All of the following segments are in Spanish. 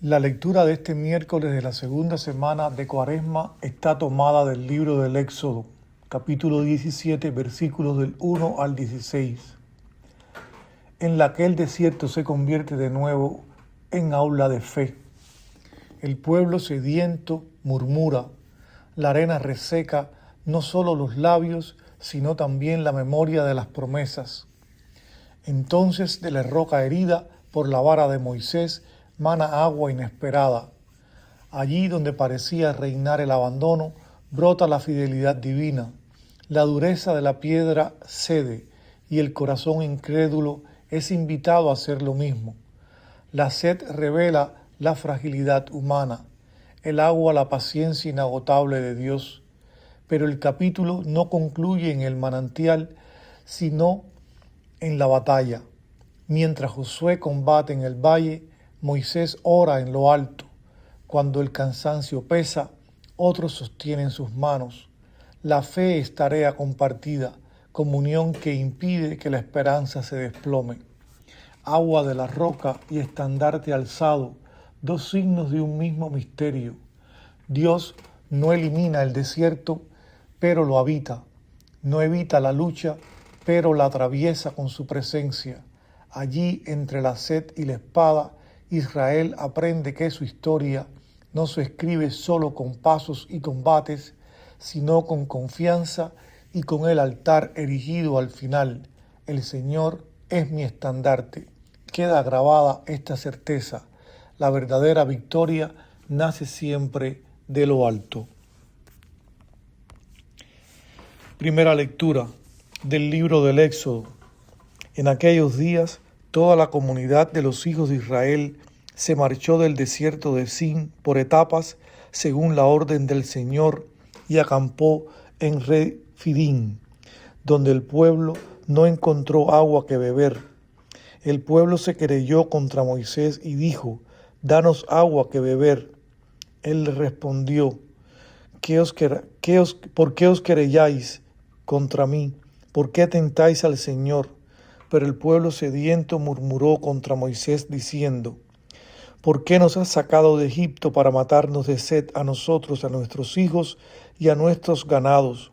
La lectura de este miércoles de la segunda semana de Cuaresma está tomada del libro del Éxodo, capítulo 17, versículos del 1 al 16. En la que el desierto se convierte de nuevo en aula de fe. El pueblo sediento murmura, la arena reseca no solo los labios, sino también la memoria de las promesas. Entonces de la roca herida por la vara de Moisés mana agua inesperada. Allí donde parecía reinar el abandono, brota la fidelidad divina. La dureza de la piedra cede y el corazón incrédulo es invitado a hacer lo mismo. La sed revela la fragilidad humana, el agua la paciencia inagotable de Dios. Pero el capítulo no concluye en el manantial, sino en la batalla. Mientras Josué combate en el valle, Moisés ora en lo alto. Cuando el cansancio pesa, otros sostienen sus manos. La fe es tarea compartida, comunión que impide que la esperanza se desplome. Agua de la roca y estandarte alzado, dos signos de un mismo misterio. Dios no elimina el desierto, pero lo habita. No evita la lucha, pero la atraviesa con su presencia. Allí, entre la sed y la espada, Israel aprende que su historia no se escribe solo con pasos y combates, sino con confianza y con el altar erigido al final. El Señor es mi estandarte. Queda grabada esta certeza. La verdadera victoria nace siempre de lo alto. Primera lectura del libro del Éxodo. En aquellos días, toda la comunidad de los hijos de Israel se marchó del desierto de Sin por etapas, según la orden del Señor, y acampó en Refidim, donde el pueblo no encontró agua que beber. El pueblo se querelló contra Moisés y dijo: «Danos agua que beber». Él le respondió: ¿Por qué os querelláis contra mí? ¿Por qué tentáis al Señor? Pero el pueblo sediento murmuró contra Moisés diciendo: ¿por qué nos has sacado de Egipto para matarnos de sed a nosotros, a nuestros hijos y a nuestros ganados?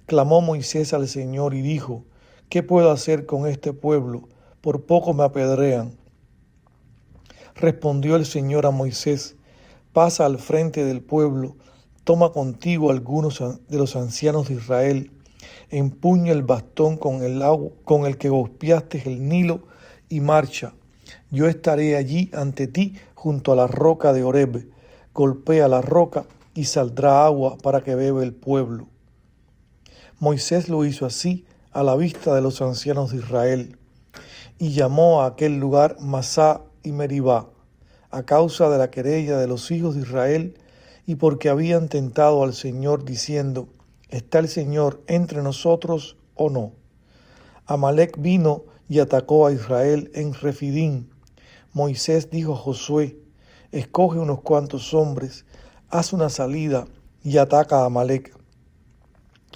Clamó Moisés al Señor y dijo: ¿qué puedo hacer con este pueblo? Por poco me apedrean. Respondió el Señor a Moisés: pasa al frente del pueblo, toma contigo algunos de los ancianos de Israel, empuña el bastón con el que golpeaste el Nilo y marcha. Yo estaré allí ante ti junto a la roca de Horeb. Golpea la roca y saldrá agua para que beba el pueblo. Moisés lo hizo así a la vista de los ancianos de Israel, y llamó a aquel lugar Masá y Meribá, a causa de la querella de los hijos de Israel, y porque habían tentado al Señor diciendo: ¿está el Señor entre nosotros o no? Amalec vino y atacó a Israel en Refidim. Moisés dijo a Josué: escoge unos cuantos hombres, haz una salida y ataca a Amalec.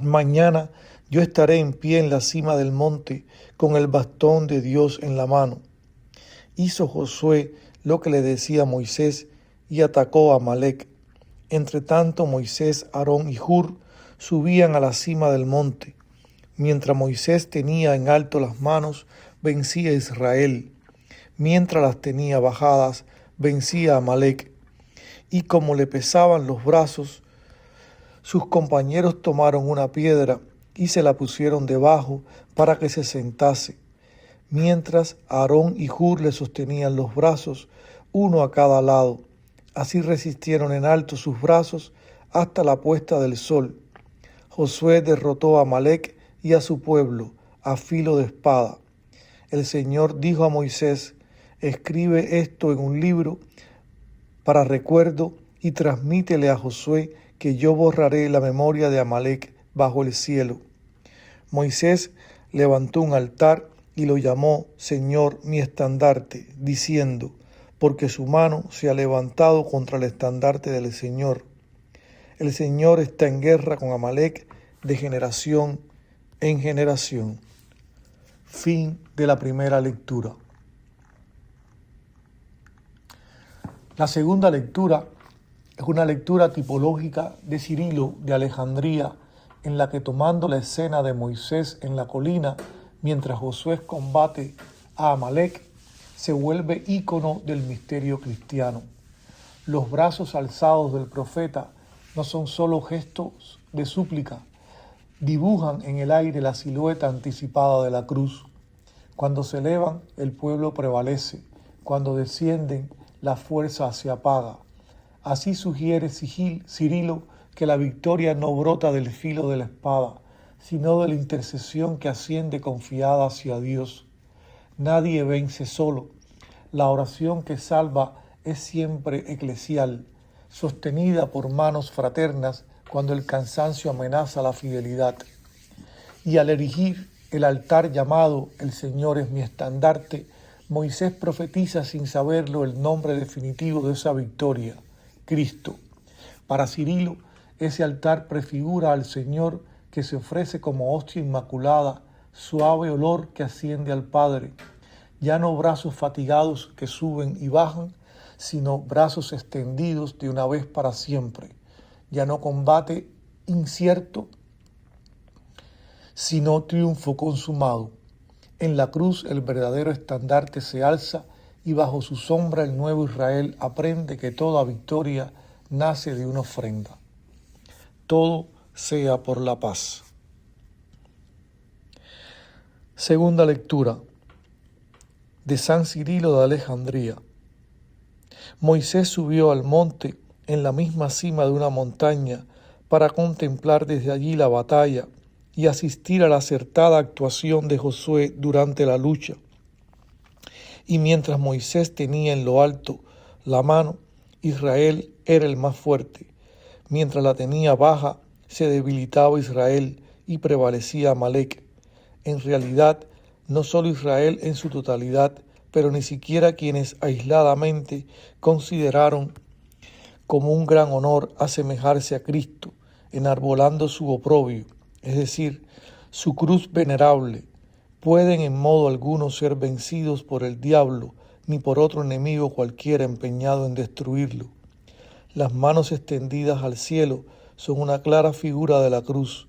Mañana yo estaré en pie en la cima del monte con el bastón de Dios en la mano. Hizo Josué lo que le decía Moisés y atacó a Amalec. Entretanto Moisés, Aarón y Hur subían a la cima del monte. Mientras Moisés tenía en alto las manos, vencía a Israel. Mientras las tenía bajadas, vencía a Amalec. Y como le pesaban los brazos, sus compañeros tomaron una piedra y se la pusieron debajo para que se sentase, mientras Aarón y Hur le sostenían los brazos, uno a cada lado. Así resistieron en alto sus brazos hasta la puesta del sol. Josué derrotó a Amalec y a su pueblo a filo de espada. El Señor dijo a Moisés: escribe esto en un libro para recuerdo y transmítele a Josué que yo borraré la memoria de Amalec bajo el cielo. Moisés levantó un altar y lo llamó Señor mi estandarte, diciendo: porque su mano se ha levantado contra el estandarte del Señor. El Señor está en guerra con Amalec de generación en generación. Fin de la primera lectura. La segunda lectura es una lectura tipológica de Cirilo de Alejandría, en la que, tomando la escena de Moisés en la colina mientras Josué combate a Amalek, se vuelve ícono del misterio cristiano. Los brazos alzados del profeta no son solo gestos de súplica, dibujan en el aire la silueta anticipada de la cruz. Cuando se elevan, el pueblo prevalece; cuando descienden, la fuerza se apaga. Así sugiere Cirilo que la victoria no brota del filo de la espada, sino de la intercesión que asciende confiada hacia Dios. Nadie vence solo. La oración que salva es siempre eclesial, sostenida por manos fraternas cuando el cansancio amenaza la fidelidad. Y al erigir el altar llamado "El Señor es mi estandarte", Moisés profetiza sin saberlo el nombre definitivo de esa victoria: Cristo. Para Cirilo, ese altar prefigura al Señor que se ofrece como hostia inmaculada, suave olor que asciende al Padre. Ya no brazos fatigados que suben y bajan, sino brazos extendidos de una vez para siempre. Ya no combate incierto, sino triunfo consumado. En la cruz el verdadero estandarte se alza, y bajo su sombra el nuevo Israel aprende que toda victoria nace de una ofrenda. Todo sea por la paz. Segunda lectura de San Cirilo de Alejandría. Moisés subió al monte en la misma cima de una montaña para contemplar desde allí la batalla y asistir a la acertada actuación de Josué durante la lucha. Y mientras Moisés tenía en lo alto la mano, Israel era el más fuerte. Mientras la tenía baja, se debilitaba Israel y prevalecía Amalek. En realidad, no solo Israel en su totalidad, pero ni siquiera quienes aisladamente consideraron como un gran honor asemejarse a Cristo, enarbolando su oprobio, es decir, su cruz venerable, pueden en modo alguno ser vencidos por el diablo ni por otro enemigo cualquiera empeñado en destruirlo. Las manos extendidas al cielo son una clara figura de la cruz.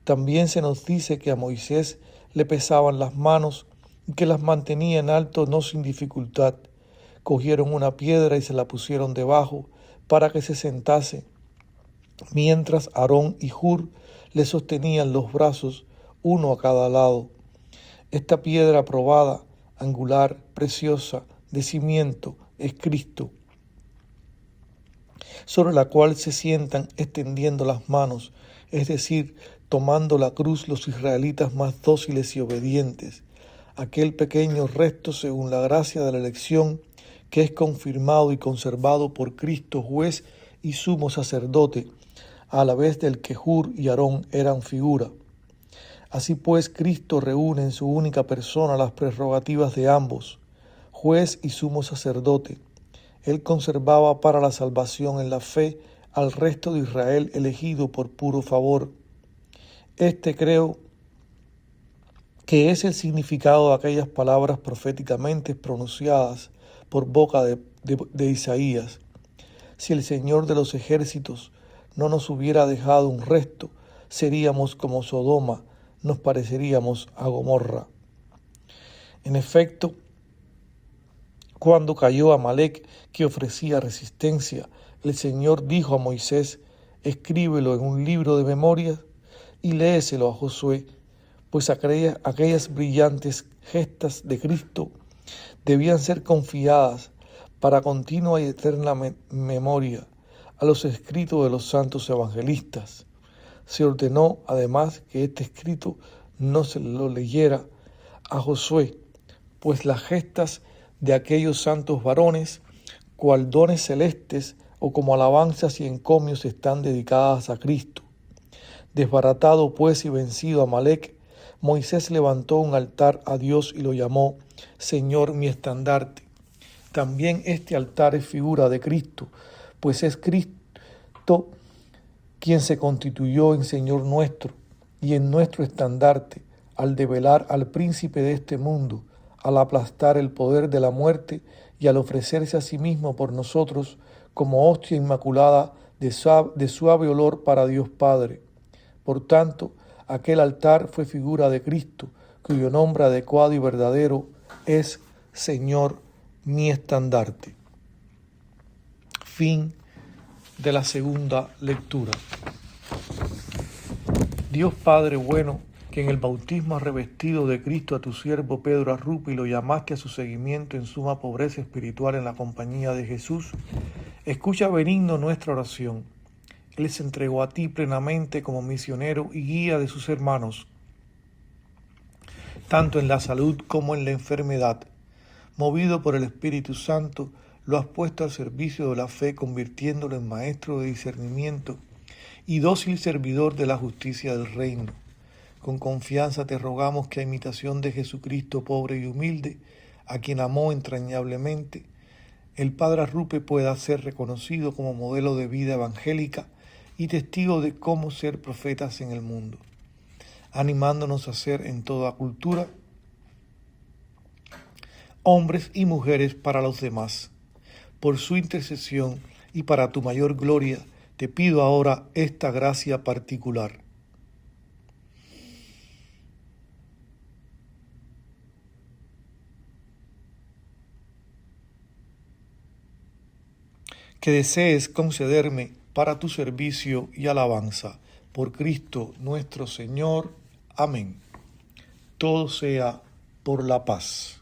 También se nos dice que a Moisés le pesaban las manos y que las mantenía en alto no sin dificultad. Cogieron una piedra y se la pusieron debajo para que se sentase, mientras Aarón y Hur le sostenían los brazos, uno a cada lado. Esta piedra probada, angular, preciosa, de cimiento, es Cristo, sobre la cual se sientan extendiendo las manos, es decir, tomando la cruz los israelitas más dóciles y obedientes, aquel pequeño resto según la gracia de la elección que es confirmado y conservado por Cristo, juez y sumo sacerdote, a la vez del que Hur y Aarón eran figura. Así pues, Cristo reúne en su única persona las prerrogativas de ambos, juez y sumo sacerdote. Él conservaba para la salvación en la fe al resto de Israel elegido por puro favor. Creo que es el significado de aquellas palabras proféticamente pronunciadas por boca de Isaías. Si el Señor de los ejércitos no nos hubiera dejado un resto, seríamos como Sodoma, nos pareceríamos a Gomorra. En efecto, cuando cayó Amalek, que ofrecía resistencia, el Señor dijo a Moisés: escríbelo en un libro de memorias y léeselo a Josué, pues aquellas brillantes gestas de Cristo debían ser confiadas para continua y eterna memoria a los escritos de los santos evangelistas. Se ordenó además que este escrito no se lo leyera a Josué, pues las gestas de aquellos santos varones, cual dones celestes o como alabanzas y encomios, están dedicadas a Cristo. Desbaratado pues y vencido Amalek, Moisés levantó un altar a Dios y lo llamó Señor mi estandarte. También este altar es figura de Cristo, pues es Cristo quien se constituyó en Señor nuestro y en nuestro estandarte al develar al príncipe de este mundo, al aplastar el poder de la muerte y al ofrecerse a sí mismo por nosotros como hostia inmaculada de suave olor para Dios Padre. Por tanto, aquel altar fue figura de Cristo, cuyo nombre adecuado y verdadero es Señor, mi estandarte. Fin de la segunda lectura. Dios Padre bueno, que en el bautismo has revestido de Cristo a tu siervo Pedro Arrupe y lo llamaste a su seguimiento en suma pobreza espiritual en la compañía de Jesús, escucha benigno nuestra oración. Él se entregó a ti plenamente como misionero y guía de sus hermanos, tanto en la salud como en la enfermedad. Movido por el Espíritu Santo, lo has puesto al servicio de la fe, convirtiéndolo en maestro de discernimiento y dócil servidor de la justicia del reino. Con confianza te rogamos que a imitación de Jesucristo pobre y humilde, a quien amó entrañablemente, el Padre Arrupe pueda ser reconocido como modelo de vida evangélica y testigo de cómo ser profetas en el mundo, animándonos a ser en toda cultura hombres y mujeres para los demás. Por su intercesión y para tu mayor gloria, te pido ahora esta gracia particular. Que desees concederme para tu servicio y alabanza. Por Cristo nuestro Señor. Amén. Todo sea por la paz.